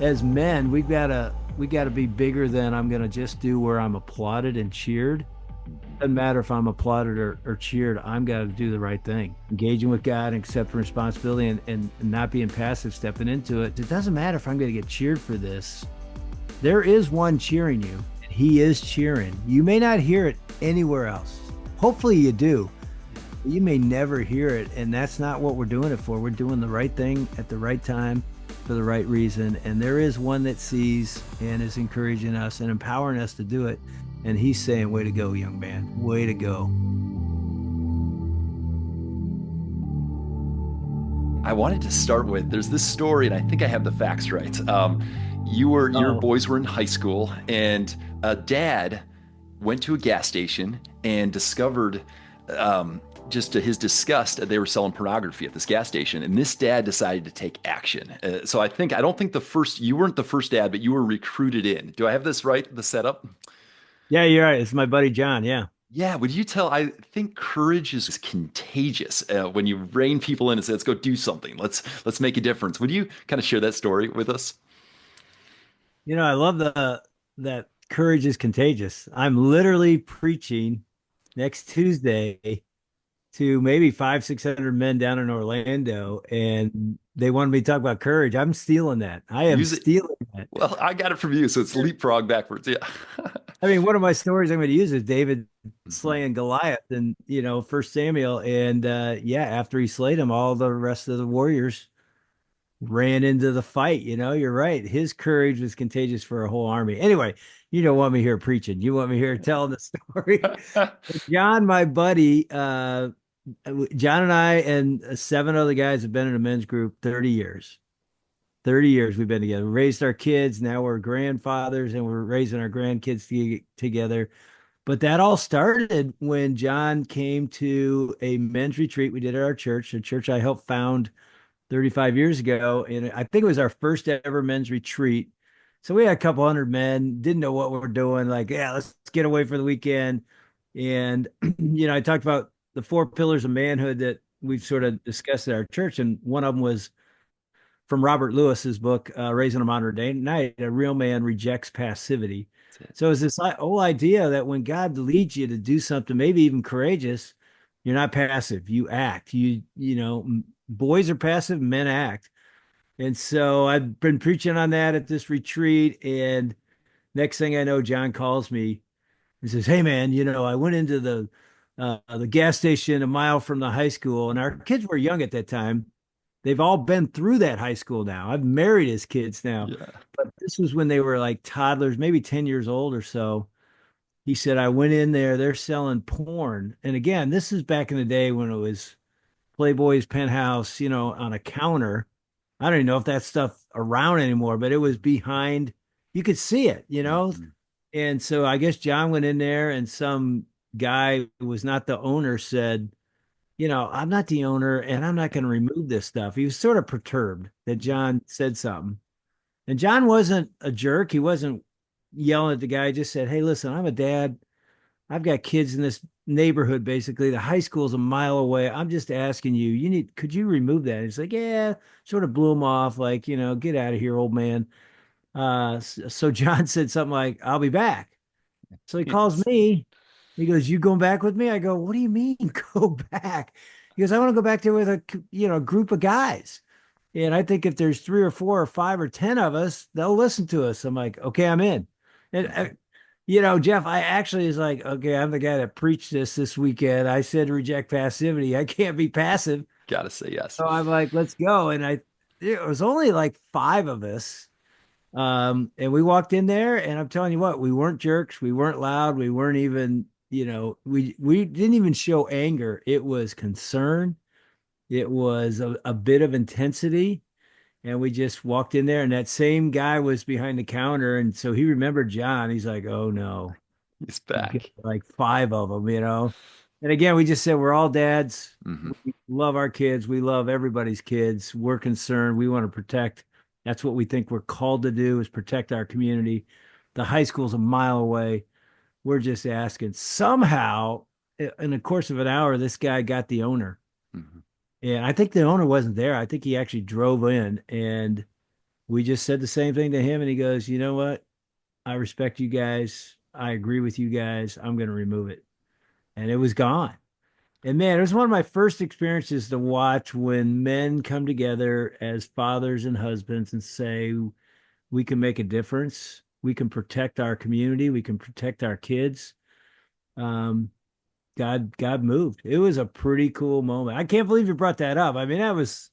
as men, we gotta be bigger than I'm gonna just do where I'm applauded and cheered. Mhm. Doesn't matter if I'm applauded or cheered, I'm gotta do the right thing. Engaging with God and accepting responsibility and not being passive, stepping into it. It doesn't matter if I'm gonna get cheered for this. There is one cheering you, and he is cheering. You may not hear it anywhere else. Hopefully you do. Yeah. You may never hear it, and that's not what we're doing it for. We're doing the right thing at the right time for the right reason. And there is one that sees and is encouraging us and empowering us to do it. And he's saying, way to go, young man. Way to go. I wanted to start with there's this story, and I think I have the facts right. Your Oh, boys were in high school, and a dad went to a gas station and discovered, um, just to his disgust, they were selling pornography at this gas station. And this dad decided to take action. So I don't think you weren't the first dad, but you were recruited in. Do I have this right, the setup? yeah, you're right. It's my buddy John. Yeah. Yeah, would you tell? I think courage is contagious. When you rein people in and say, "Let's go do something. Let's make a difference." Would you kind of share that story with us? I love the that courage is contagious. I'm literally preaching next Tuesday to maybe 600 men down in Orlando, and they wanted me to talk about courage. I'm stealing that. I am Use it. stealing that. Well, I got it from you, so it's leapfrog backwards. Yeah. I mean, one of my stories I'm going to use is David Mhm. slaying Goliath in, First Samuel. And yeah, after he slayed him, all the rest of the warriors ran into the fight. You're right. His courage was contagious for a whole army. Anyway, you don't want me here preaching. You want me here telling the story. John, my buddy, John and I and seven other guys have been in a men's group 30 years. 30 years we've been together. We raised our kids. Now we're grandfathers and we're raising our grandkids together. But that all started when John came to a men's retreat we did at our church, a church I helped found 35 years ago. And I think it was our first ever men's retreat. So we had a couple hundred men, didn't know what we were doing. Like, yeah, let's get away for the weekend. And, I talked about the four pillars of manhood that we've sort of discussed at our church. And one of them was from Robert Lewis's book, Raising a Modern Day Knight, a real man rejects passivity. That's it. So it's this whole idea that when God leads you to do something, maybe even courageous, you're not passive. You act. Boys are passive, men act. And so I've been preaching on that at this retreat. And next thing I know, John calls me. He says, "Hey man, I went into the gas station a mile from the high school, and our kids were young at that time. They've all been through that high school now. I've married his kids now, Yeah. but this was when they were like toddlers, maybe 10 years old or so." He said, "I went in there, they're selling porn." And again, this is back in the day when it was Playboy's Penthouse, on a counter. I don't even know if that stuff around anymore, but it was behind, you could see it. Mhm. And so I guess John went in there and some guy who was not the owner said, "I'm not the owner and I'm not going to remove this stuff." He was sort of perturbed that John said something. And John wasn't a jerk. He wasn't yelling at the guy. He just said, "Hey, listen, I'm a dad. I've got kids in this neighborhood, basically. The high school's a mile away. I'm just asking you, could you remove that?" And he's like, "Yeah," sort of blew him off, like, "Get out of here, old man." So John said something like, "I'll be back." So he calls Yes. me. He goes, "You going back with me?" I go, "What do you mean go back?" He goes, "I want to go back there with a group of guys. And I think if there's three or four or five or 10 of us, they'll listen to us." I'm like, "Okay, I'm in." And, Mhm. Jeff, I actually is like, "Okay, I'm the guy that preached this weekend. I said reject passivity. I can't be passive." Gotta say yes. So I'm like, "Let's go." And it was only like five of us. And we walked in there, and I'm telling you what, we weren't jerks, we weren't loud, we weren't even, we didn't even show anger. It was concern, it was a bit of intensity, and we just walked in there, and that same guy was behind the counter, and so he remembered John. He's like, "Oh no, He's we've got back. like five of them." And again, we just said we're all dads. Hmm. We love our kids. We love everybody's kids. We're concerned. We want to protect. That's what we think we're called to do, is protect our community. The high school's a mile away. We're just asking. Somehow, in the course of an hour, this guy got the owner. Hmm. And I think the owner wasn't there. I think he actually drove in and we just said the same thing to him, and he goes, you know what? I respect you guys. I agree with you guys. I'm going to remove it. And it was gone. And man, it was one of my first experiences to watch when men come together as fathers and husbands and say, we can make a difference. We can protect our community. We can protect our kids. Um, God moved. It was a pretty cool moment. I can't believe you brought that up. I mean, that was,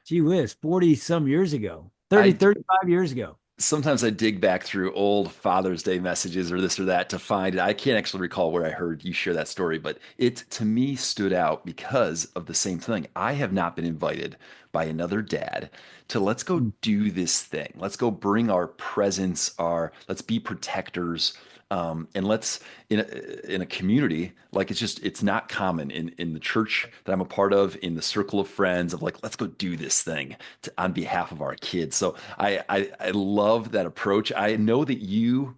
gee whiz, 40 some years ago, I 35 years ago. sometimes I dig back through old Father's Day messages or this or that to find it. I can't actually recall where I heard you share that story, but it to me stood out because of the same thing. I have not been invited by another dad to let's go do this thing. Let's go bring our presence, our let's be protectors. And let's in a community like it's not common in the church that I'm a part of in the circle of friends of like let's go do this thing on behalf of our kids. So I love that approach. I know that you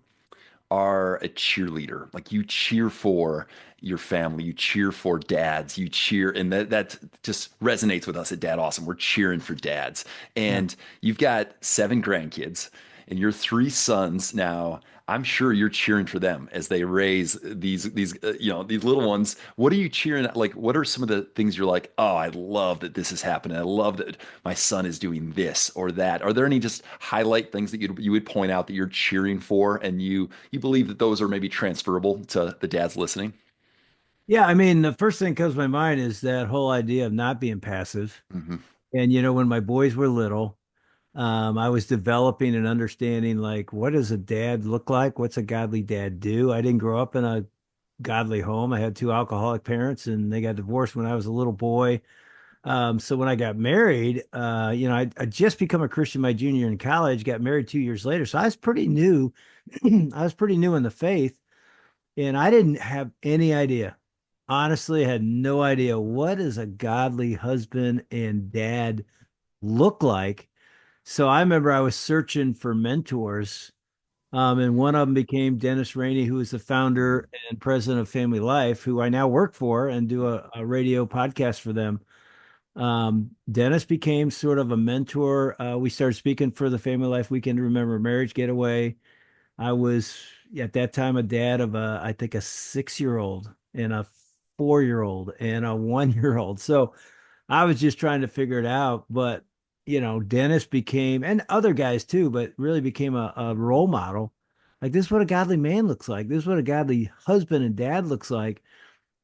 are a cheerleader. Like you cheer for your family, you cheer for dads, you cheer, and that just resonates with us at Dad Awesome. We're cheering for dads. Yeah. And you've got 7 grandkids and your 3 sons now. I'm sure you're cheering for them as they raise these little ones. What are you cheering at? Like, what are some of the things you're like, oh, I love that this is happening. I love that my son is doing this or that. Are there any just highlight things that you would point out that you're cheering for, and you believe that those are maybe transferable to the dads listening? Yeah, I mean, the first thing that comes to my mind is that whole idea of not being passive. Hmm. And when my boys were little, I was developing and understanding like what does a dad look like? What's a godly dad do? I didn't grow up in a godly home. I had two alcoholic parents, and they got divorced when I was a little boy. So when I got married, I just become a Christian my junior year in college, got married 2 years later. So I was pretty new. I was pretty new in the faith, and I didn't have any idea. Honestly, I had no idea what does a godly husband and dad look like. So I remember I was searching for mentors, and one of them became Dennis Rainey, who is the founder and president of Family Life, who I now work for and do a radio podcast for them. Dennis became sort of a mentor. We started speaking for the Family Life Weekend to Remember Marriage Getaway. I was at that time a dad of I think a 6 year old and a 4 year old and a 1 year old. So I was just trying to figure it out. But, Dennis became, and other guys too, but really became a role model. Like, this is what a godly man looks like. This is what a godly husband and dad looks like.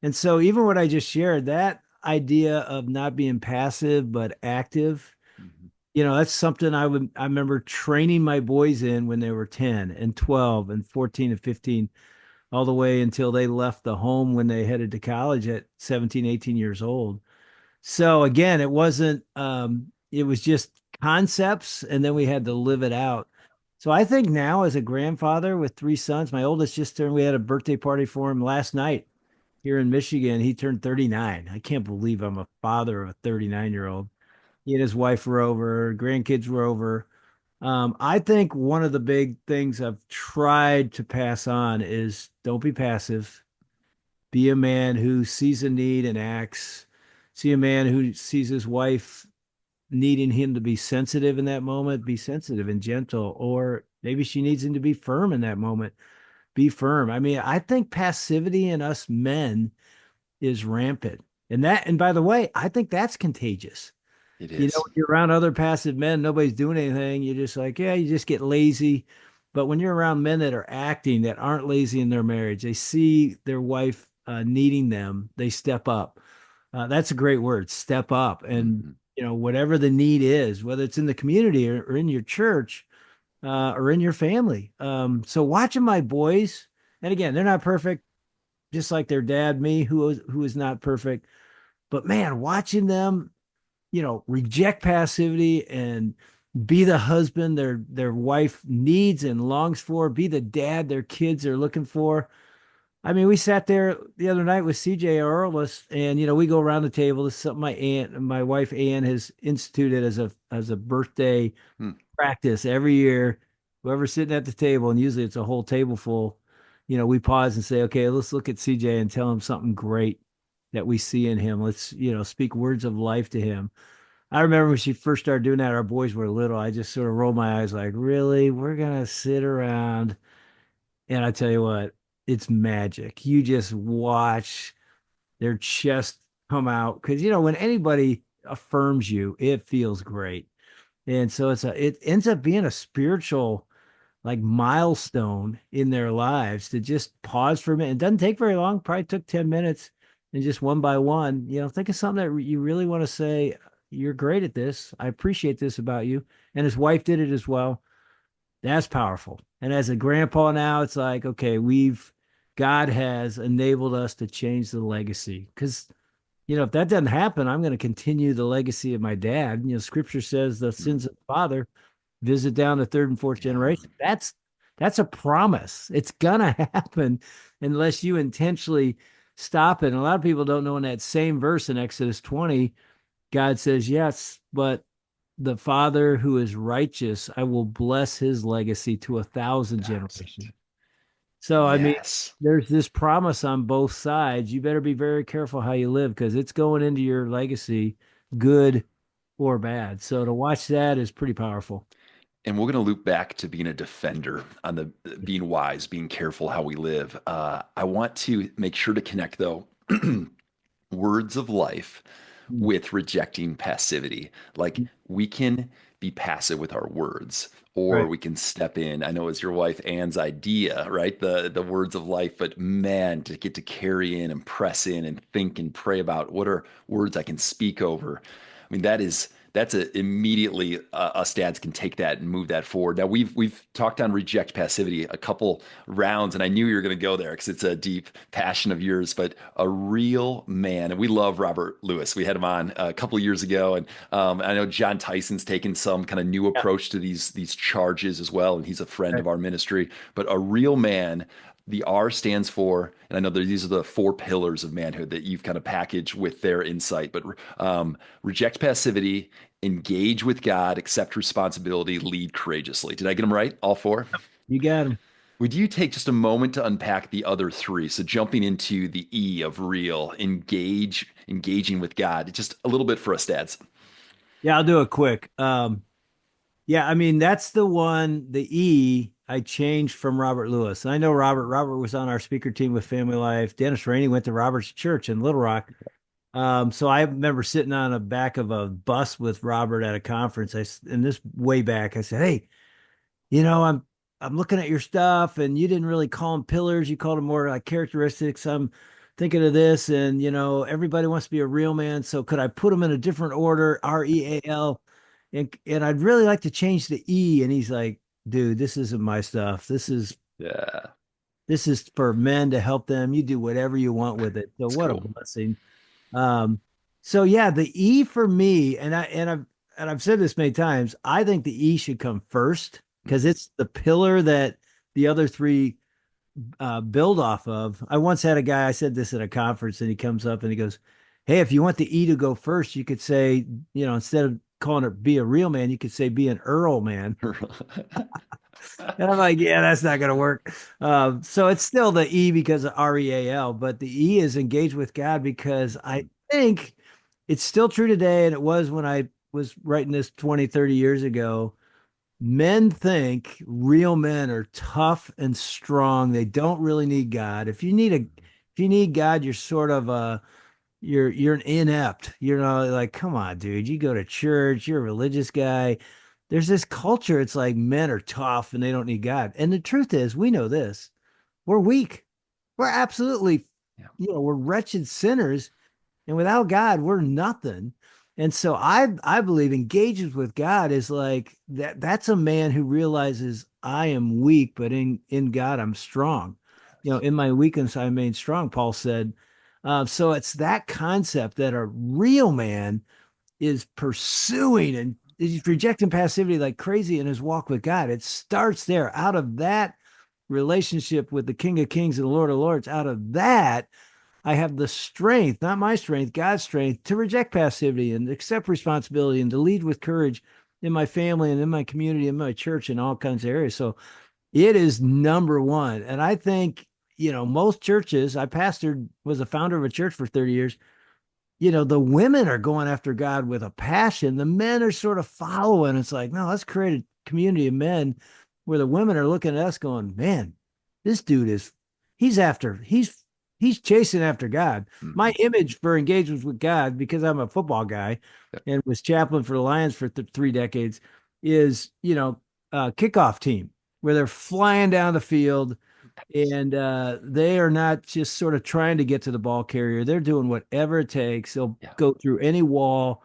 And so, even what I just shared, that idea of not being passive, but active, Hmm. that's something I remember training my boys in when they were 10 and 12 and 14 and 15, all the way until they left the home when they headed to college at 17, 18 years old. So again, it was just concepts, and then we had to live it out. So I think now as a grandfather with 3 sons, my oldest just turned, we had a birthday party for him last night here in Michigan. He turned 39. I can't believe I'm a father of a 39-year-old. He and his wife were over, grandkids were over. I think one of the big things I've tried to pass on is don't be passive. Be a man who sees a need and acts. See a man who sees his wife needing him to be sensitive in that moment, be sensitive and gentle. Or maybe she needs him to be firm in that moment, be firm. I mean, I think passivity in us men is rampant. And by the way, I think that's contagious. It When is. you're around other passive men, nobody's doing anything. You're just like, yeah, you just get lazy. But when you're around men that are acting, that aren't lazy in their marriage, they see their wife needing them, they step up. That's a great word, step up. And, Hmm. whatever the need is, whether it's in the community or in your church or in your family. So watching my boys, and again, they're not perfect, just like their dad, me, who is not perfect. But man, watching them reject passivity and be the husband their wife needs and longs for, be the dad their kids are looking for. I mean, we sat there the other night with CJ, our oldest, and we go around the table. This is something my wife Ann has instituted as a birthday Hmm. practice every year. Whoever's sitting at the table, and usually it's a whole table full, we pause and say, okay, let's look at CJ and tell him something great that we see in him. Let's, speak words of life to him. I remember when she first started doing that, our boys were little. I just sort of rolled my eyes like, really? We're gonna sit around. And I tell you what, it's magic. You just watch their chest come out. Cause when anybody affirms you, it feels great. And so it ends up being a spiritual like milestone in their lives to just pause for a minute. It doesn't take very long, probably took 10 minutes and just one by one, think of something that you really want to say, you're great at this. I appreciate this about you. And his wife did it as well. That's powerful. And as a grandpa now, it's like, okay, God has enabled us to change the legacy. Because, if that doesn't happen, I'm going to continue the legacy of my dad. Scripture says the sins of the father visit down the third and fourth Yeah, generation. That's a promise. It's gonna happen unless you intentionally stop it. And a lot of people don't know in that same verse in Exodus 20, God says, yes, but the father who is righteous, I will bless his legacy to 1,000 generations. thousand. So, I mean, Yes. there's this promise on both sides. You better be very careful how you live because it's going into your legacy, good or bad. So, to watch that is pretty powerful. And we're going to loop back to being a defender on the being wise, being careful how we live. I want to make sure to connect, though, words of life with rejecting passivity. Like we can be passive with our words, or Right. we can step in. I know it's your wife Anne's idea, right? The words of life, but man, to get to carry in and press in and think and pray about what are words I can speak over. I mean, that's immediately us dads can take that and move that forward. Now we've talked on reject passivity a couple rounds, and I knew you were going to go there because it's a deep passion of yours. But a real man, and we love Robert Lewis. We had him on a couple of years ago, and I know John Tyson's taken some kind of new Yeah. approach to these charges as well, and he's a friend Right. of our ministry. But a real man. The R stands for, and I know these are the four pillars of manhood that you've kind of packaged with their insight, but reject passivity, engage with God, accept responsibility, lead courageously. Did I get them right? All four? You got him. Would you take just a moment to unpack the other three? So jumping into the E of real, engaging with God, just a little bit for us dads. Yeah, I'll do it quick. Yeah, I mean that's the one, the E I changed from Robert Lewis. And I know Robert. Robert was on our speaker team with Family Life. Dennis Rainey went to Robert's church in Little Rock. So I remember sitting on the back of a bus with Robert at a conference. And this way back, I said, "Hey, I'm looking at your stuff, and you didn't really call them pillars. You called them more like characteristics. I'm thinking of this, and everybody wants to be a real man. So could I put them in a different order? R.E.A.L. And I'd really like to change the E." And he's like, "Dude, this isn't my stuff. Yeah, This is for men to help them. You do whatever you want with it." So it's what a cool. blessing. Um, so yeah, the E for me, and I've said this many times, I think the E should come first because it's the pillar that the other three build off of. I once had a guy, I said this at a conference, and he comes up and he goes, "Hey, if you want the E to go first, you could say, instead of calling it be a real man, you could say be an Earl man." And I'm like, yeah, that's not going to work. So it's still the E because of REAL, but the E is engaged with God because I think it's still true today. And it was when I was writing this 20, 30 years ago. Men think real men are tough and strong. They don't really need God. If you need God, you're sort of you're an inept. Like, come on, dude. You go to church, you're a religious guy. There's this culture, it's like men are tough and they don't need God. And the truth is, we know this. We're weak. We're absolutely, Yeah, we're wretched sinners. And without God, we're nothing. And so I believe engages with God is like that's a man who realizes I am weak, but in God I'm strong. In my weakness I remain strong, Paul said. So it's that concept that a real man is pursuing and he's rejecting passivity like crazy in his walk with God. It starts there out of that relationship with the King of Kings and the Lord of Lords. Out of that, I have the strength, not my strength, God's strength, to reject passivity and accept responsibility and to lead with courage in my family and in my community, in my church, in all kinds of areas. So it is number one. And I think, most churches, I pastored, was a founder of a church for 30 years. the women are going after God with a passion. The men are sort of following. It's like, no, let's create a community of men where the women are looking at us going, man, this dude is, he's after, he's chasing after God. My Mhm. image for engagements with God, because I'm a football guy Yep. and was chaplain for the Lions for 3 decades, is, a kickoff team where they're flying down the field and they are not just sort of trying to get to the ball carrier. They're doing whatever it takes. They'll Yeah. go through any wall,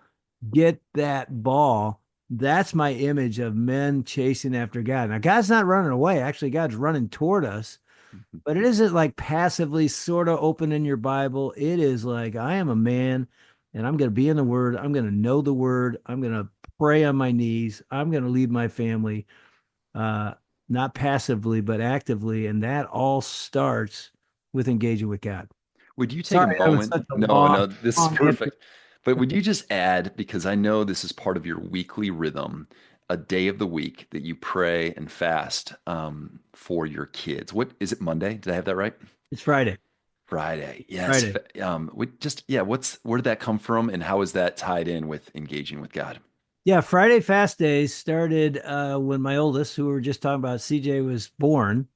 get that ball. That's my image of men chasing after God. Now, God's not running away. Actually, God's running toward us, Mhm. but it isn't like passively sort of opening your Bible. It is like, I am a man and I'm going to be in the Word. I'm going to know the Word. I'm going to pray on my knees. I'm going to lead my family uh, not passively, but actively. And that all starts with engaging with God. Would you take a Sorry, that was moment? such a No, long, no, this is long answer. perfect. But would you just add, because I know this is part of your weekly rhythm, a day of the week that you pray and fast for your kids? What is it, Monday? Did I have that right? It's Friday. Friday. Yes. Friday. Yeah, where did that come from and how is that tied in with engaging with God? Yeah, Friday fast days started when my oldest, who we were just talking about, CJ, was born.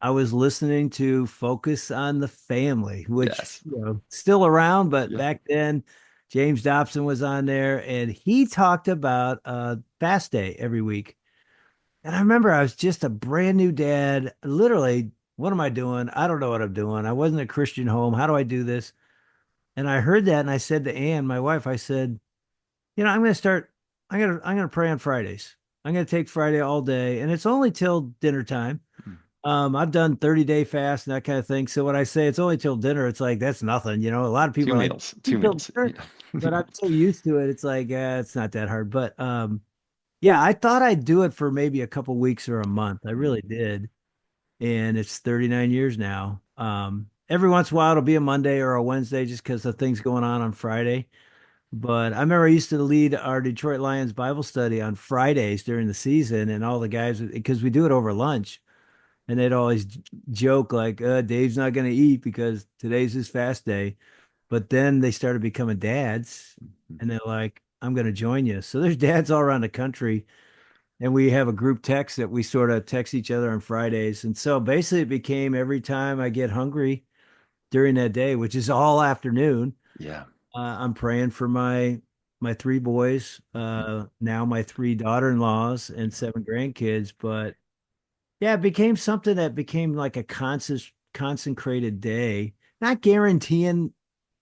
I was listening to Focus on the Family, which, Yes. still around, but Yeah. back then, James Dobson was on there and he talked about fast day every week. And I remember I was just a brand new dad. Literally, what am I doing? I don't know what I'm doing. I wasn't a Christian home. How do I do this? And I heard that and I said to Ann, my wife, I said, I'm going to start, I'm going to pray on Fridays. I'm going to take Friday all day and it's only till dinner time. Mm. I've done 30-day fast and that kind of thing. So when I say it's only till dinner, it's like, that's nothing. A lot of people Two are like, meals. Two till meals. dinner, Yeah. but I'm so used to it. It's like, it's not that hard. But yeah, I thought I'd do it for maybe a couple weeks or a month. I really did. And it's 39 years now. Every once in a while it'll be a Monday or a Wednesday just because of things going on Friday. But I remember I used to lead our Detroit Lions Bible study on Fridays during the season, and all the guys, because we do it over lunch, and they'd always joke like, Dave's not going to eat because today's his fast day. But then they started becoming dads, and they're like, I'm going to join you. So there's dads all around the country and we have a group text that we sort of text each other on Fridays. And so basically it became every time I get hungry during that day, which is all afternoon, Yeah. I'm praying for my three boys, now my three daughter-in-laws and seven grandkids. But yeah, it became something that became like a consecrated day, not guaranteeing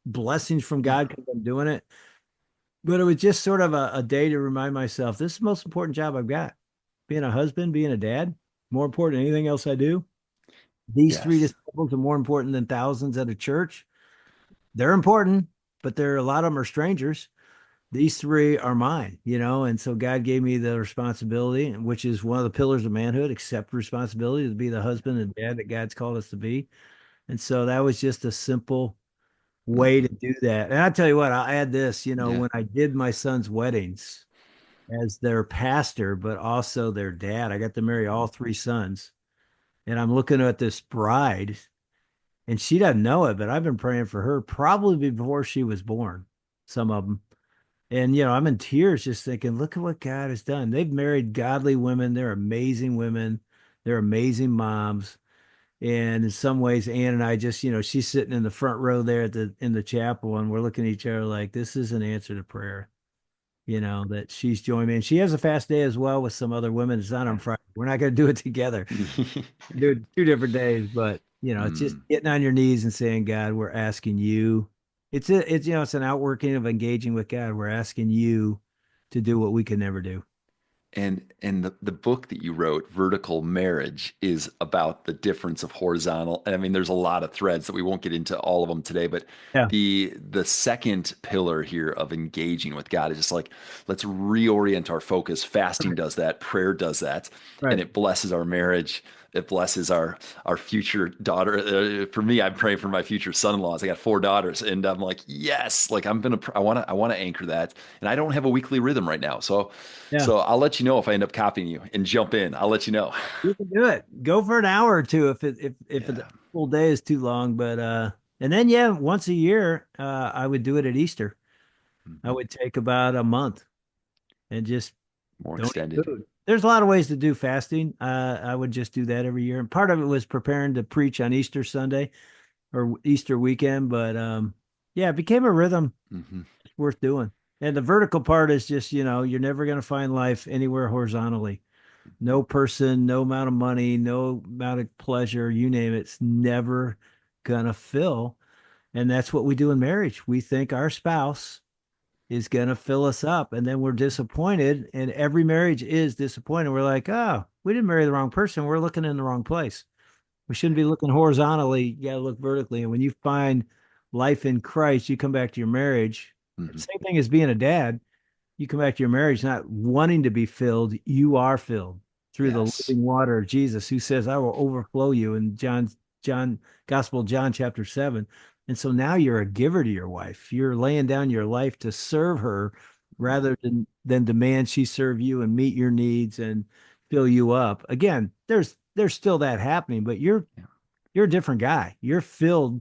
blessings from Yeah. God because I'm doing it, but it was just sort of a day to remind myself this is the most important job I've got. Being a husband, being a dad, more important than anything else I do. These three Yes. disciples are more important than thousands at a church. They're important, but a lot of them are strangers. These three are mine. And so God gave me the responsibility, which is one of the pillars of manhood, accept responsibility to be the husband and dad that God's called us to be. And so that was just a simple way to Mhm. do that. And I tell you what, I'll add this, Yeah. when I did my son's weddings as their pastor, but also their dad, I got to marry all three sons. And I'm looking at this bride, and she doesn't know it, but I've been praying for her probably before she was born, some of them. And, I'm in tears just thinking, look at what God has done. They've married godly women. They're amazing women. They're amazing moms. And in some ways, Ann and I just, she's sitting in the front row there in the chapel, and we're looking at each other like, this is an answer to prayer. That she's joined me. And she has a fast day as well with some other women. It's not on Friday. We're not going to do it together. Do it 2 different days, but it's just Mm. getting on your knees and saying, God, we're asking you. It's an outworking of engaging with God. We're asking you to do what we can never do. And the book that you wrote, Vertical Marriage, is about the difference of horizontal. And I mean, there's a lot of threads that we won't get into all of them today, but Yeah. the second pillar here of engaging with God is just like, let's reorient our focus. Fasting Right. does that, prayer does that, and Right. it blesses our marriage. It blesses our future daughter. For me, I'm praying for my future son-in-laws. I got four daughters, and I'm like, yes, like I want to anchor that. And I don't have a weekly rhythm right now, so Yeah. so I'll let you know if I end up copying you and jump in. I'll let you know. You can do it. Go for an hour or two if a Yeah. full day is too long. But And then, yeah, once a year, I would do it at Easter. I Mhm. would take about a month and just More don't eat extended. food. There's a lot of ways to do fasting. I would just do that every year. And part of it was preparing to preach on Easter Sunday or Easter weekend. But yeah, it became a rhythm. Hmm. It's worth doing. And the vertical part is just, you're never going to find life anywhere horizontally. No person, no amount of money, no amount of pleasure, you name it, it's never going to fill. And that's what we do in marriage. We think our spouse is going to fill us up. And then we're disappointed. And every marriage is disappointed. We're like, oh, we didn't marry the wrong person. We're looking in the wrong place. We shouldn't be looking horizontally. You got to look vertically. And when you find life in Christ, you come back to your marriage. Hmm. Same thing as being a dad. You come back to your marriage not wanting to be filled. You are filled through the Yes. living water of Jesus, who says, I will overflow you in John, Gospel of John, chapter 7. And so now you're a giver to your wife. You're laying down your life to serve her rather than demand she serve you and meet your needs and fill you up. Again, there's still that happening, but Yeah. you're a different guy. You're filled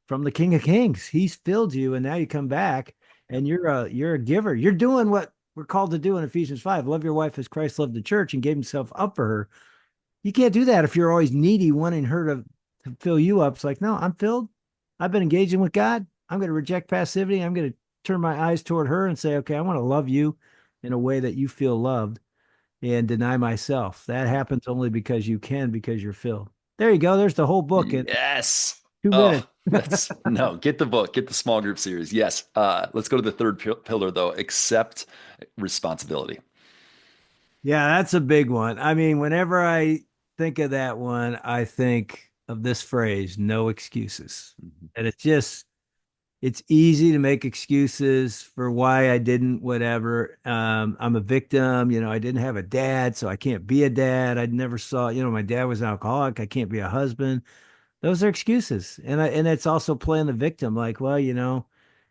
from the King of Kings. He's filled you, and now you come back Yeah. and you're a giver. You're doing what we're called to do in Ephesians 5. Love your wife as Christ loved the church and gave himself up for her. You can't do that if you're always needy, wanting her to fill you up. It's like, no, I'm filled. I've been engaging with God. I'm going to reject passivity. I'm going to turn my eyes toward her and say, okay, I want to love you in a way that you feel loved and deny myself. That happens only because you can, because you're filled. There you go. There's the whole book in Yes. 2 minutes. Oh, that's no, get the book, get the small group series. Yes. Let's go to the third pillar though. Accept responsibility. Yeah, that's a big one. I mean, whenever I think of that one, I think of this phrase, no excuses. Mhm. And it's easy to make excuses for why I didn't, whatever. I'm a victim. I didn't have a dad, so I can't be a dad. I never saw, my dad was an alcoholic. I can't be a husband. Those are excuses. And it's also playing the victim, like, well,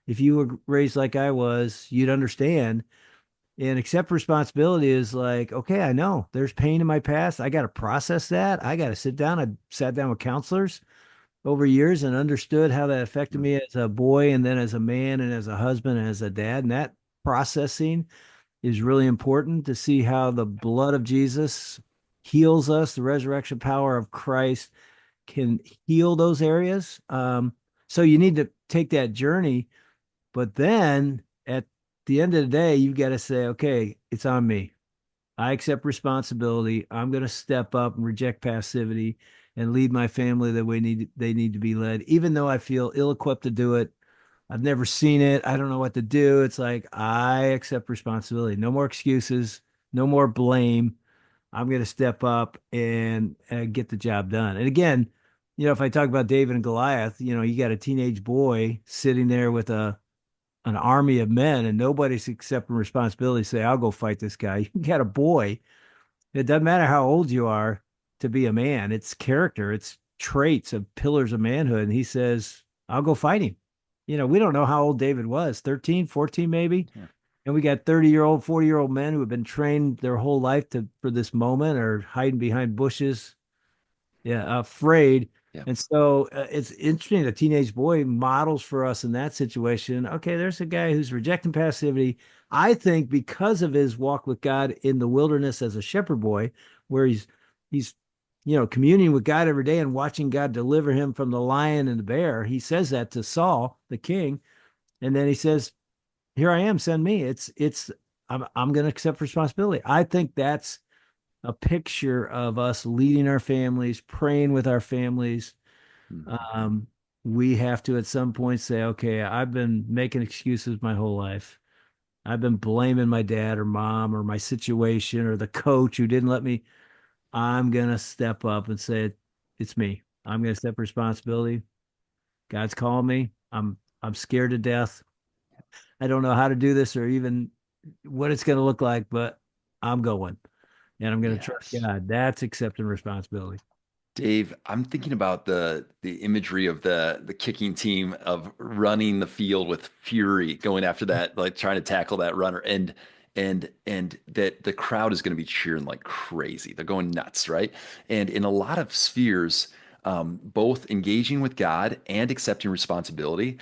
if you were raised like I was, you'd understand. And accept responsibility is like, okay, I know there's pain in my past. I got to process that. I got to sit down. I sat down with counselors over years and understood how that affected Mm. me as a boy and then as a man and as a husband and as a dad. And that processing is really important to see how the blood of Jesus heals us, the resurrection power of Christ can heal those areas. So you need to take that journey, but then at the end of the day, you've got to say, okay, it's on me. I accept responsibility. I'm going to step up and reject passivity and lead my family the way they need to be led, even though I feel ill-equipped to do it. I've never seen it. I don't know what to do. It's like I accept responsibility. No more excuses. No more blame. I'm going to step up and get the job done. And again, if I talk about David and Goliath, you got a teenage boy sitting there with an army of men and nobody's accepting responsibility. Say, I'll go fight this guy. You got a boy. It doesn't matter how old you are to be a man. It's character. It's traits of pillars of manhood. And he says, I'll go fight him. We don't know how old David was, 13, 14 maybe. Yeah. And we got 30-year-old, 40-year-old men who have been trained their whole life for this moment or hiding behind bushes, yeah, afraid. Yeah. And so it's interesting. A teenage boy models for us in that situation. Okay, there's a guy who's rejecting passivity. I think because of his walk with God in the wilderness as a shepherd boy, where he's communing with God every day and watching God deliver him from the lion and the bear. He says that to Saul, the king, and then he says, "Here I am, send me." I'm going to accept responsibility. I think that's a picture of us leading our families, praying with our families. Mhm. Um, we have to at some point say, okay, I've been making excuses my whole life. I've been blaming my dad or mom or my situation or the coach who didn't let me. I'm going to step up and say, it's me. I'm going to step responsibility. God's calling me. I'm scared to death. I don't know how to do this or even what it's going to look like, but I'm going and I'm going to trust Yes. God. That's accepting responsibility. Dave, I'm thinking about the imagery of the kicking team of running the field with fury, going after that, like trying to tackle that runner, and that the crowd is going to be cheering like crazy. They're going nuts, right? And in a lot of spheres, both engaging with God and accepting responsibility,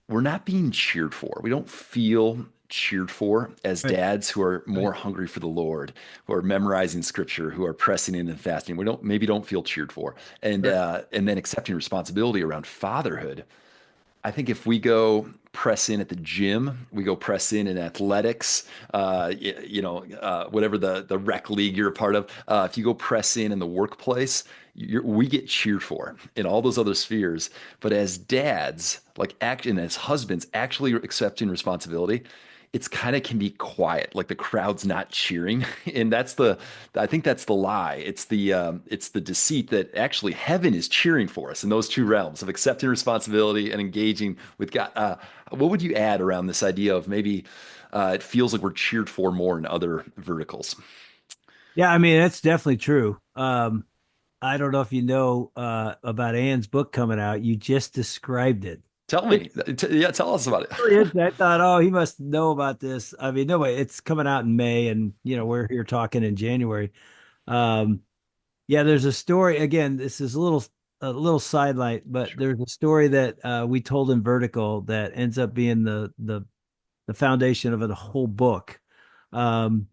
we're not being cheered for. We don't feel cheered for as Right. dads who are Right. more hungry for the Lord, who are memorizing scripture, who are pressing in and fasting. We don't feel cheered for. Right. And then accepting responsibility around fatherhood. I think if we go press in at the gym, we go press in athletics, whatever the rec league you're a part of. If you go press in the workplace, we get cheered for in all those other spheres. But as dads, like act and as husbands, actually accepting responsibility, it's kind of can be quiet, like the crowd's not cheering, and I think that's the lie. It's the deceit that actually heaven is cheering for us in those two realms of accepting responsibility and engaging with God. What would you add around this idea of maybe it feels like we're cheered for more in other verticals? Yeah, I mean, that's definitely true. I don't know if you know about Anne's book coming out. You just described it. Tell It me, yeah, tell us about it. really is. I thought, oh, he must know about this. I mean, no way. It's coming out in May, and we're here talking in January. Um, yeah, there's a story. Again, this is a little sidelight, but Sure. there's a story that we told in Vertical that ends up being the foundation of the whole book. Um,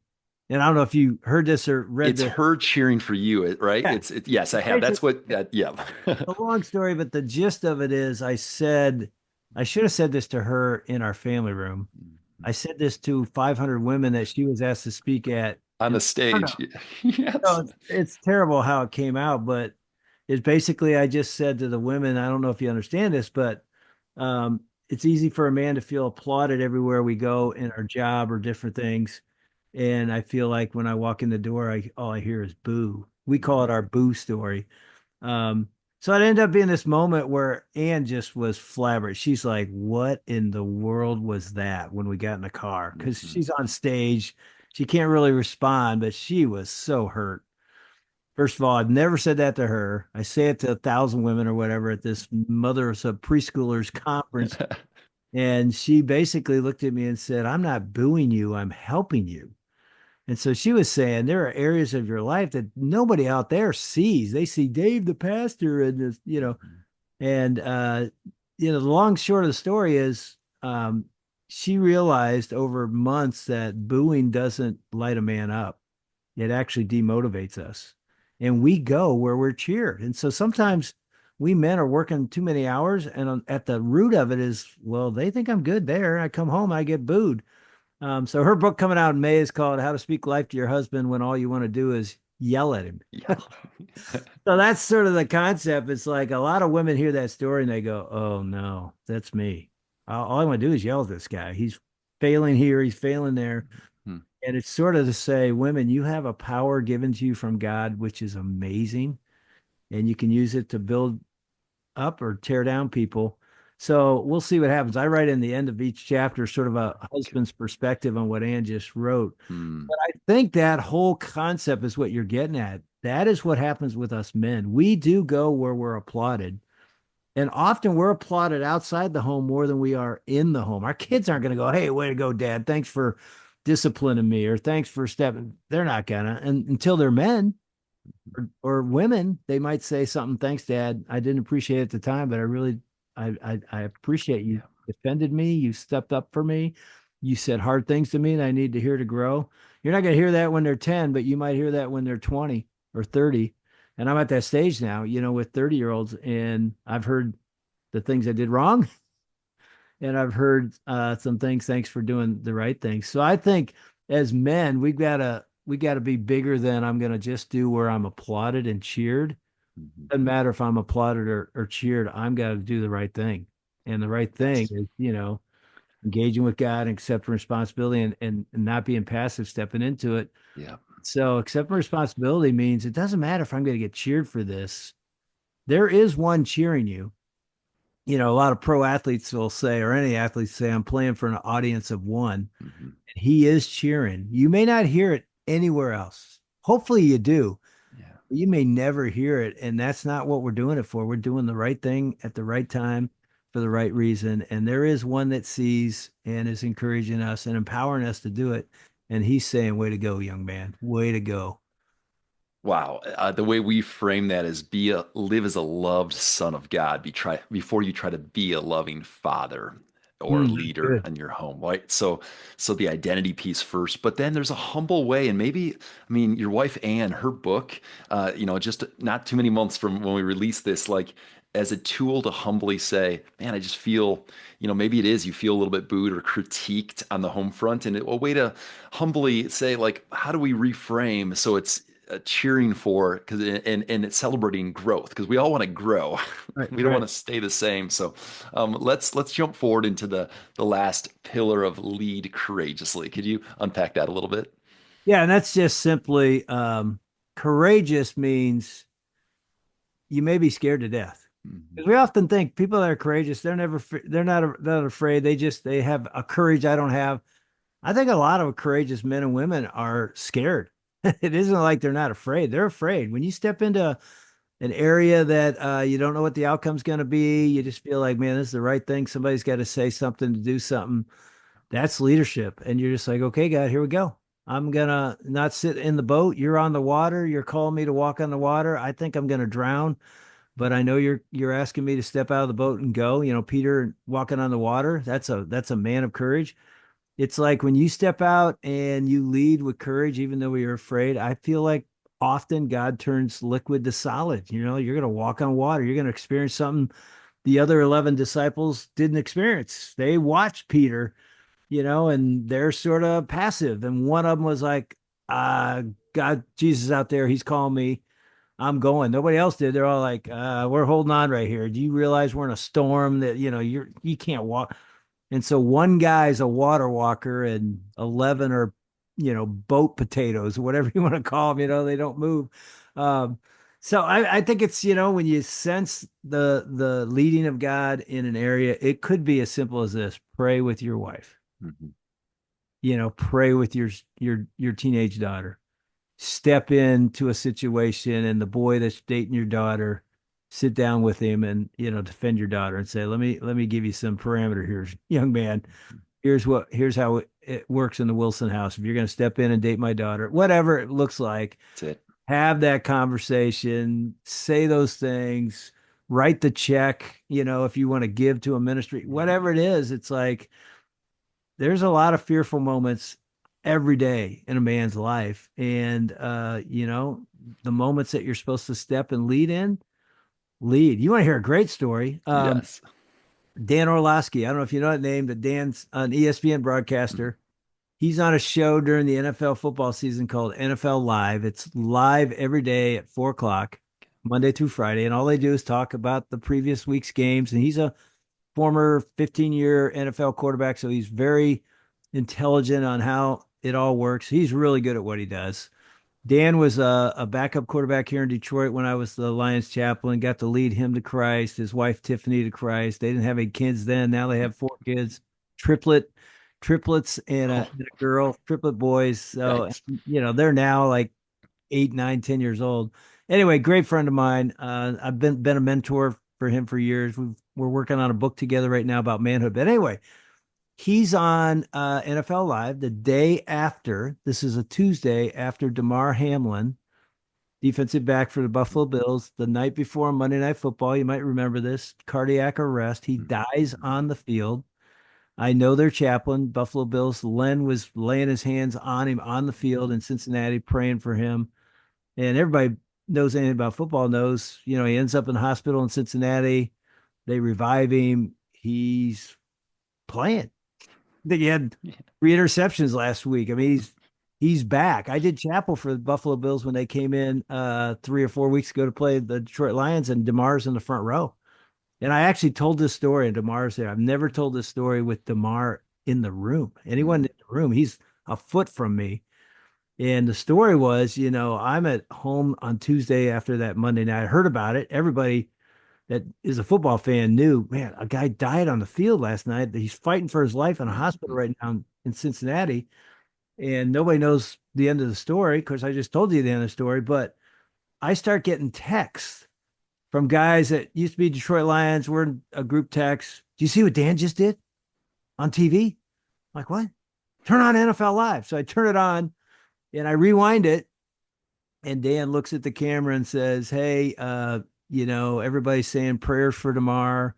and I don't know if you heard this or read It's this. her cheering for you, right? Yeah, Yes, I have. basically That's what that. Yeah. a long story, but the gist of it is I should have said this to her in our family room. I said this to 500 women that she was asked to speak at. On And the I don't know. stage. Yes. It's terrible how it came out, but it's basically I just said to the women, I don't know if you understand this, but it's easy for a man to feel applauded everywhere we go in our job or different things. And I feel like when I walk in the door, all I hear is boo. We call it our boo story. Um, so it ended up being this moment where Anne just was flabbergasted. She's like, "What in the world was that?" When we got in the car, because Mhm. she's on stage, she can't really respond, but she was so hurt. First of all, I've never said that to her. I say it to 1,000 women or whatever at this mothers of preschoolers conference, and she basically looked at me and said, "I'm not booing you. I'm helping you." And so she was saying there are areas of your life that nobody out there sees. They see Dave the pastor and this, Mhm. and the long short of the story is she realized over months that booing doesn't light a man up. It actually demotivates us. And we go where we're cheered. And so sometimes we men are working too many hours, and at the root of it is, well, they think I'm good there. I come home, I get booed. So her book coming out in May is called How to Speak Life to Your Husband When All You Want to Do Is Yell at Him. Yeah. So that's sort of the concept. It's like a lot of women hear that story and they go, "Oh no, that's me. All I want to do is yell at this guy. He's failing here, he's failing there." Hmm. And it's sort of to say, women, you have a power given to you from God, which is amazing, and you can use it to build up or tear down people. So we'll see what happens. I write in the end of each chapter sort of a husband's perspective on what Ann just wrote. Hmm. But I think that whole concept is what you're getting at. That is what happens with us men. We do go where we're applauded. And often we're applauded outside the home more than we are in the home. Our kids aren't going to go, "Hey, way to go, dad. Thanks for disciplining me," or "Thanks for stepping." They're not gonna. And until they're men, or women, they might say something, "Thanks, Dad. I didn't appreciate it at the time, but I appreciate you Yeah. defended me. You stepped up for me. You said hard things to me that I need to hear to grow." You're not going to hear that when they're 10, but you might hear that when they're 20 or 30. And I'm at that stage now, with 30-year-olds, and I've heard the things I did wrong, and I've heard some things. Thanks for doing the right thing. So I think as men, we gotta be bigger than I'm gonna just do where I'm applauded and cheered. Mhm. Doesn't matter if I'm applauded or cheered. I'm gotta do the right thing, and the right thing Yes. is engaging with God and accepting responsibility, and not being passive, stepping into it. Yeah. So accepting responsibility means it doesn't matter if I'm going to get cheered for this. There is one cheering you. A lot of pro athletes will say, or any athletes say, "I'm playing for an audience of one." Mhm. He is cheering. You may not hear it anywhere else. Hopefully you do. Yeah. You may never hear it. And that's not what we're doing it for. We're doing the right thing at the right time for the right reason. And there is one that sees and is encouraging us and empowering us to do it. And he's saying, "Way to go, young man. Way to go." Wow. The way we frame that is live as a loved son of God. Before you try to be a loving father or That's leader good. in your home, right? So the identity piece first, but then there's a humble way. And maybe, I mean, your wife Anne, her book, just not too many months from when we released this, like as a tool to humbly say, man, I just feel, maybe it is you feel a little bit booed or critiqued on the home front, and a way to humbly say, like, how do we reframe so it's cheering for because and it's celebrating growth because we all want to grow. Right, We don't want right. to stay the same. So let's jump forward into the last pillar of lead courageously. Could you unpack that a little bit? Yeah, and that's just simply courageous means you may be scared to death. Mhm. Because we often think people that are courageous, they're not afraid. They have a courage I don't have. I think a lot of courageous men and women are scared. It isn't like they're not afraid. They're afraid. When you step into an area that you don't know what the outcome's going to be, you just feel like, man, this is the right thing. Somebody's got to say something to do something. That's leadership. And you're just like, okay, God, here we go. I'm gonna not sit in the boat. You're on the water. You're calling me to walk on the water. I think I'm gonna drown, but I know you're asking me to step out of the boat and go. Peter walking on the water. That's a man of courage. It's like when you step out and you lead with courage, even though you're afraid. I feel like often God turns liquid to solid. You're gonna walk on water. You're gonna experience something the other 11 disciples didn't experience. They watched Peter, and they're sort of passive. And one of them was like, God, Jesus out there, he's calling me. I'm going. Nobody else did. They're all like, we're holding on right here. Do you realize we're in a storm that, you can't walk? And so one guy's a water walker and 11 are, boat potatoes, whatever you want to call them, they don't move. Um, so I think it's, when you sense the leading of God in an area, it could be as simple as this: pray with your wife, Mhm. pray with your teenage daughter, step into a situation, and the boy that's dating your daughter, sit down with him and defend your daughter and say, let me give you some parameter here, young man. Here's how it works in the Wilson house. If you're going to step in and date my daughter, whatever it looks like, That's it. have that conversation, say those things, write the check, if you want to give to a ministry, whatever it is. It's like there's a lot of fearful moments every day in a man's life. And the moments that you're supposed to step and lead in, lead. You want to hear a great story? Yes. Dan Orlovsky. I don't know if you know that name, but Dan's an ESPN Mhm. broadcaster. He's on a show during the NFL football season called NFL Live. It's live every day at 4 o'clock, Monday through Friday. And all they do is talk about the previous week's games. And he's a former 15-year NFL quarterback. So he's very intelligent on how it all works. He's really good at what he does. Dan was a backup quarterback here in Detroit when I was the Lions chaplain, got to lead him to Christ, his wife Tiffany to Christ. They didn't have any kids then. Now they have four kids, triplet, triplets Oh, and a girl, triplet boys. So, nice. they're now like 8, 9, 10 years old. Anyway, great friend of mine. I've been a mentor for him for years. We're working on a book together right now about manhood. But anyway, he's on NFL Live the day after. This is a Tuesday after Damar Hamlin, defensive back for the Buffalo Bills, the night before Monday Night Football. You might remember this cardiac arrest. He dies Mhm. on the field. I know their chaplain, Buffalo Bills. Len was laying his hands on him on the field in Cincinnati, praying for him. And everybody knows anything about football knows, he ends up in the hospital in Cincinnati. They revive him. He's playing. I think he had Yeah. 3 interceptions last week. I mean, he's back. I did chapel for the Buffalo Bills when they came in 3 or 4 weeks ago to play the Detroit Lions, and DeMar's in the front row. And I actually told this story, and DeMar's there. I've never told this story with DeMar in the room. Anyone Mhm. in the room, he's a foot from me. And the story was, I'm at home on Tuesday after that Monday night. I heard about it. Everybody that is a football fan knew, man, a guy died on the field last night. He's fighting for his life in a hospital Mhm. right now in Cincinnati. And nobody knows the end of the story because I just told you the end of the story. But I start getting texts from guys that used to be Detroit Lions. We're in a group text. Do you see what Dan just did on TV? I'm like, what? Turn on NFL Live. So I turn it on and I rewind it. And Dan looks at the camera and says, "Hey, everybody's saying prayers for tomorrow.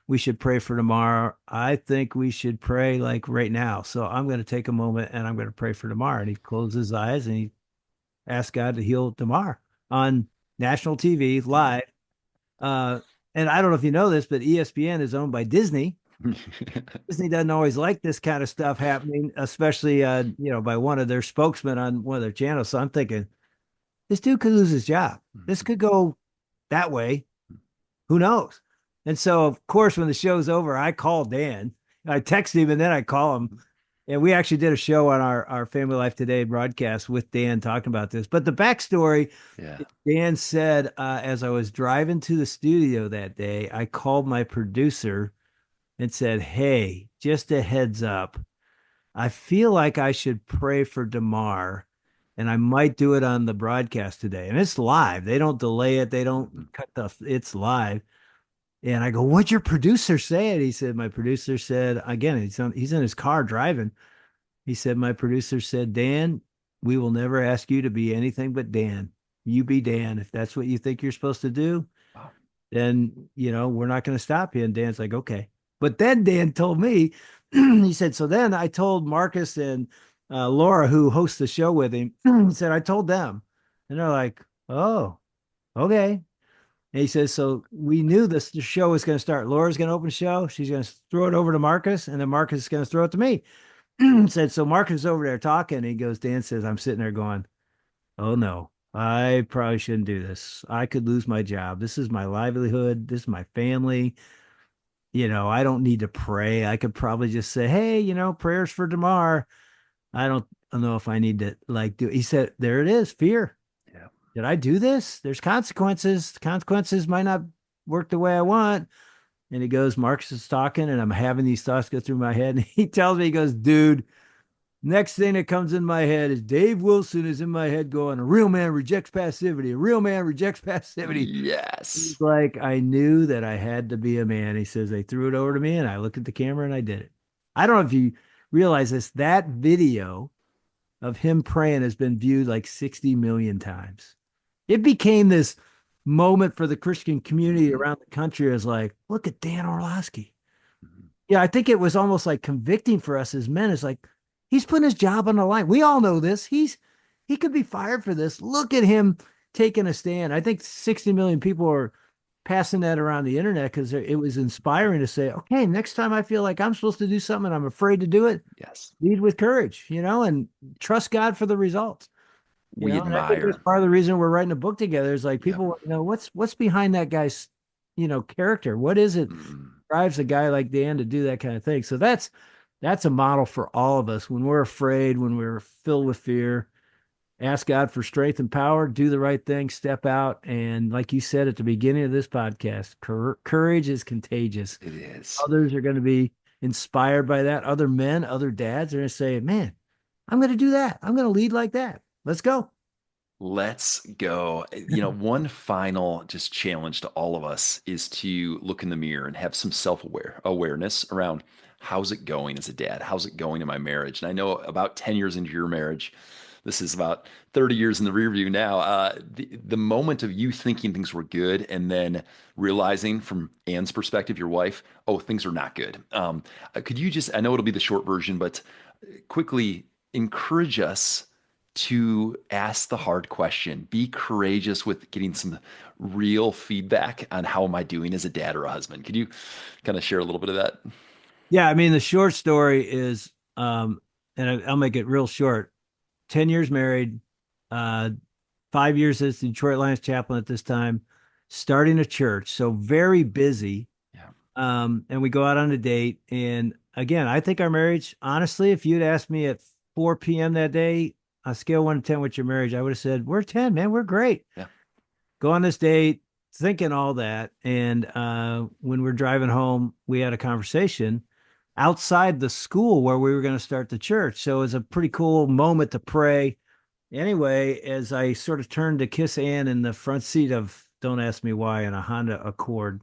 We should pray for tomorrow. I think we should pray like right now. So I'm going to take a moment and I'm going to pray for tomorrow." And he closed his eyes and he asked God to heal tomorrow on national TV live. Uh, and I don't know if you know this, but ESPN is owned by Disney. Disney doesn't always like this kind of stuff happening, especially by one of their spokesmen on one of their channels. So I'm thinking, this dude could lose his job. This could go that way. Who knows? And so, of course, when the show's over, I call Dan. I text him and then I call him. And we actually did a show on our Family Life Today broadcast with Dan talking about this. But the backstory, Yeah. Dan said, as I was driving to the studio that day, I called my producer and said, "Hey, just a heads up. I feel like I should pray for Damar, and I might do it on the broadcast today." And it's live. They don't delay it. They don't cut it's live. And I go, "What'd your producer say?" And he said, "My producer said, again, he's in his car driving. He said, my producer said, Dan, we will never ask you to be anything but Dan. You be Dan. If that's what you think you're supposed to do, Wow. then, we're not going to stop you." And Dan's like, "Okay." But then Dan told me, he said, "So then I told Marcus and Laura, who hosts the show with him, he said, I told them." And they're like, "Oh, okay." And he says, "So we knew the show was going to start. Laura's going to open the show. She's going to throw it over to Marcus, and then Marcus is going to throw it to me." Said, so Marcus is over there talking. And he goes, Dan says, I'm sitting there going, "Oh no, I probably shouldn't do this. I could lose my job. This is my livelihood. This is my family. I don't need to pray. I could probably just say, hey, prayers for tomorrow. I don't know if I need to like do." He said, "There it is, fear. Yeah. Did I do this? There's consequences. The consequences might not work the way I want." And he goes, Marcus is talking, and I'm having these thoughts go through my head. And he tells me, he goes, "Dude, next thing that comes in my head is Dave Wilson is in my head going, a real man rejects passivity. A real man rejects passivity." He's Yes. like, "I knew that I had to be a man." He says, "They threw it over to me and I looked at the camera and I did it." I don't know if you realize this. That video of him praying has been viewed like 60 million times. It became this moment for the Christian community Mhm. around the country as like, look at Dan Orlowski. Mhm. Yeah, I think it was almost like convicting for us as men. It's like he's putting his job on the line. We all know this. He could be fired for this. Look at him taking a stand. I think 60 million people are passing that around the internet because it was inspiring to say, okay, next time I feel like I'm supposed to do something and I'm afraid to do it, Yes. lead with courage, and trust God for the results. We And I think that's admire. part of the reason we're writing a book together is like Yep. people want to know what's behind that guy's, character. What is it Mm. drives a guy like Dan to do that kind of thing? So that's a model for all of us when we're afraid, when we're filled with fear. Ask God for strength and power, do the right thing, step out. And like you said at the beginning of this podcast, courage is contagious. It is. Others are going to be inspired by that. Other men, other dads are going to say, man, I'm going to do that. I'm going to lead like that. Let's go. Let's go. One final just challenge to all of us is to look in the mirror and have some awareness around how's it going as a dad? How's it going in my marriage? And I know about 10 years into your marriage, this is about 30 years in the rear view now. The moment of you thinking things were good and then realizing from Anne's perspective, your wife, oh, things are not good. Could you just, I know it'll be the short version, but quickly encourage us to ask the hard question. Be courageous with getting some real feedback on how am I doing as a dad or a husband. Could you kind of share a little bit of that? Yeah. I mean, the short story is, and I'll make it real short. 10 years married, uh, 5 years as the Detroit Lions chaplain at this time, starting a church. So very busy. Yeah. And we go out on a date. And again, I think our marriage, honestly, if you'd asked me at 4 p.m. that day, on a scale 1 to 10, what's your marriage? I would have said, we're 10, man. We're great. Yeah. Go on this date, thinking all that. And when we're driving home, we had a conversation outside the school where we were going to start the church. So it was a pretty cool moment to pray. Anyway, as I sort of turned to kiss Ann in the front seat of, don't ask me why, in a Honda Accord,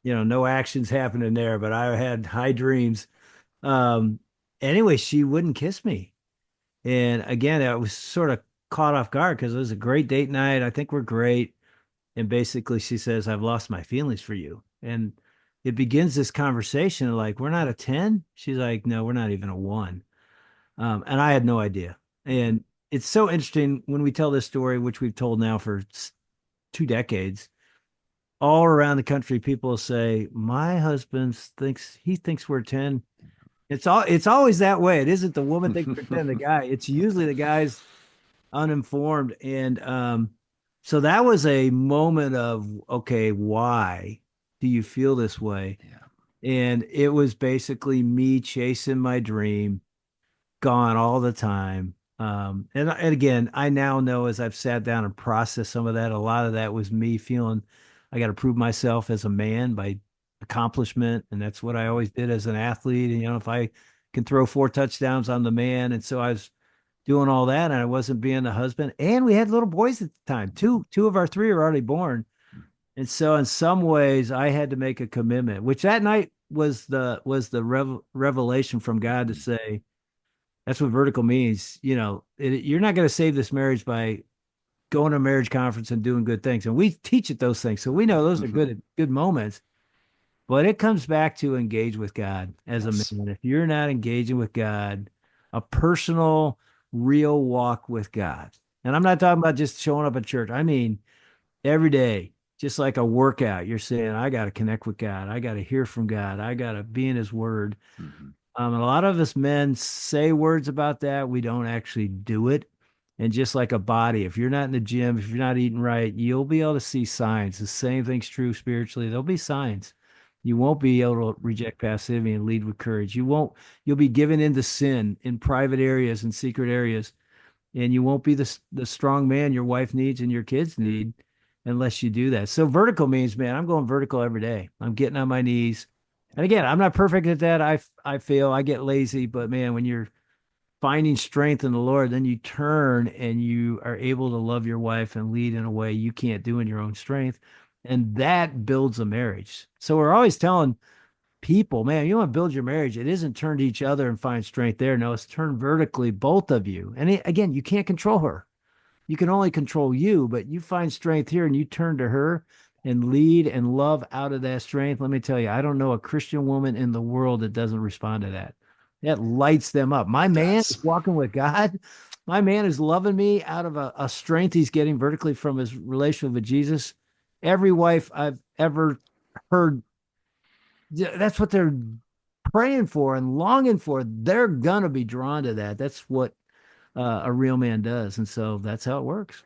no actions happening there, but I had high dreams. Um, anyway, she wouldn't kiss me. And again, I was sort of caught off guard because it was a great date night. I think we're great. And basically she says, I've lost my feelings for you. And it begins this conversation like, we're not a 10. She's like, no, we're not even a one. And I had no idea. And it's so interesting when we tell this story, which we've told now for 2 decades, all around the country, people say, my husband thinks we're 10. It's always that way. It isn't the woman thinks we're 10, the guy. It's usually the guy's uninformed. And so that was a moment of, okay, why do you feel this way? Yeah. And it was basically me chasing my dream, gone all the time. And again, I now know as I've sat down and processed some of that, a lot of that was me feeling I got to prove myself as a man by accomplishment. And that's what I always did as an athlete. And, if I can throw 4 touchdowns, I'm the man. And so I was doing all that and I wasn't being the husband. And we had little boys at the time. Two of our three are already born. And so in some ways I had to make a commitment, which that night was the revelation from God to say, that's what vertical means. You're not going to save this marriage by going to a marriage conference and doing good things. And we teach it those things. So we know those are good moments. But it comes back to engage with God as a Yes. man. If you're not engaging with God, a personal, real walk with God. And I'm not talking about just showing up at church. I mean, every day, just like a workout, you're saying, I got to connect with God. I got to hear from God. I got to be in his word. Mhm. And a lot of us men say words about that. We don't actually do it. And just like a body, if you're not in the gym, if you're not eating right, you'll be able to see signs. The same thing's true spiritually. There'll be signs. You won't be able to reject passivity and lead with courage. You'll be given into sin in private areas and secret areas, and you won't be the strong man your wife needs and your kids need unless you do that. So vertical means, man, I'm going vertical every day. I'm getting on my knees. And again, I'm not perfect at that. I fail. I get lazy, but man, when you're finding strength in the Lord, then you turn and you are able to love your wife and lead in a way you can't do in your own strength. And that builds a marriage. So we're always telling people, man, you want to build your marriage. It isn't turn to each other and find strength there. No, it's turn vertically, both of you. And again, you can't control her. You can only control you, but you find strength here and you turn to her and lead and love out of that strength. Let me tell you, I don't know a Christian woman in the world that doesn't respond to that. That lights them up. My It man is does. walking with God. My man is loving me out of a strength he's getting vertically from his relationship with Jesus. Every wife I've ever heard, that's what they're praying for and longing for. They're going to be drawn to that. That's what a real man does. And so that's how it works.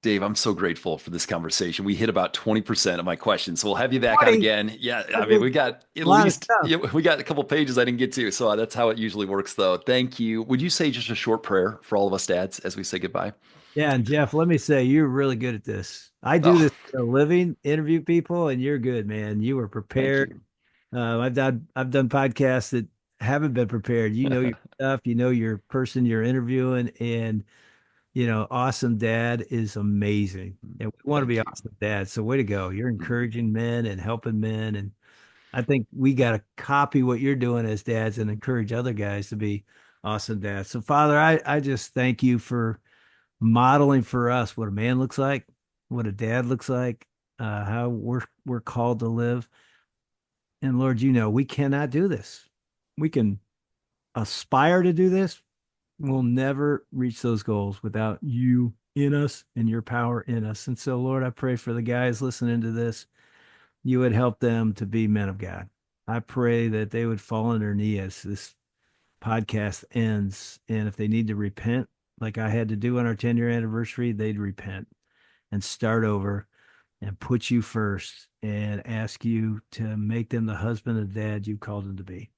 Dave, I'm so grateful for this conversation. We hit about 20% of my questions, so we'll have you back on 20. again. Yeah, I That's mean, a we got at lot of least, stuff. yeah, we got a couple pages I didn't get to, so that's how it usually works, though. Thank you. Would you say just a short prayer for all of us dads as we say goodbye? Yeah, and Jeff, let me say you're really good at this. I do Oh, this for a living, interview people, and you're good, man. You were thank prepared. you. I've done podcasts that haven't been prepared. You know your stuff, you know your person you're interviewing, and awesome dad is amazing. And we want to be Thank you. awesome dads. So way to go. You're Mhm. encouraging men and helping men. And I think we got to copy what you're doing as dads and encourage other guys to be awesome dads. So Father, I just thank you for modeling for us what a man looks like, what a dad looks like, how we're called to live. And Lord, we cannot do this. We can aspire to do this. We'll never reach those goals without you in us and your power in us. And so, Lord, I pray for the guys listening to this, you would help them to be men of God. I pray that they would fall on their knee as this podcast ends. And if they need to repent, like I had to do on our 10-year anniversary, they'd repent and start over and put you first and ask you to make them the husband and dad you called them to be.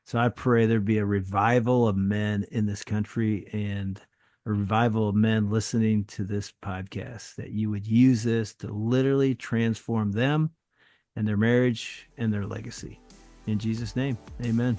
So I pray there'd be a revival of men in this country and a revival of men listening to this podcast, that you would use this to literally transform them and their marriage and their legacy. In Jesus' name, amen.